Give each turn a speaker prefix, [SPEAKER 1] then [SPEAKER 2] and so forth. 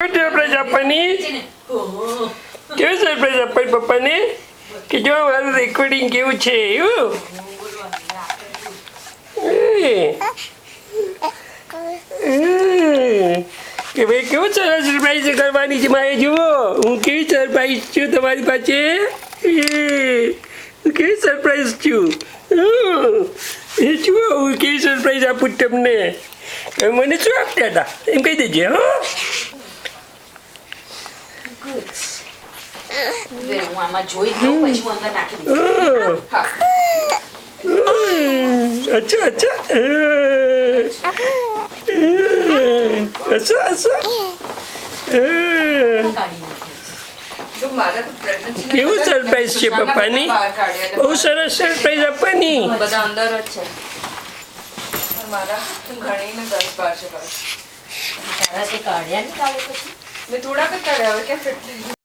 [SPEAKER 1] surprise આપવાની કેવું surprise આપવાની પપ્પાને કે જો મારું રેકોર્ડિંગ કેવું છે એવું કે ભાઈ કેવું સરપ્રાઈઝ કરવાની છે મારે જુઓ હું કેવી સરપ્રાઈઝ છું તમારી પાસે હું કેવી સરપ્રાઈઝ છું એ જુઓ હું કેવી સરપ્રાઈઝ આપું તમને મને શું આપતા હતા એમ કહી દેજે હા अच्छा अच्छा अच्छा अच्छा કેવું સરપ્રાઈઝ છે પપ્પાની બહુ સરસ સરપ્રાઈઝ આપવાની
[SPEAKER 2] બધા અંદર જ છે મારા ઘણીને 10-12 છે બસ તારા તે કાઢ્યા નહીં કાલે પછી મેં થોડાક જ કાઢ્યા હવે ક્યાં ફિટ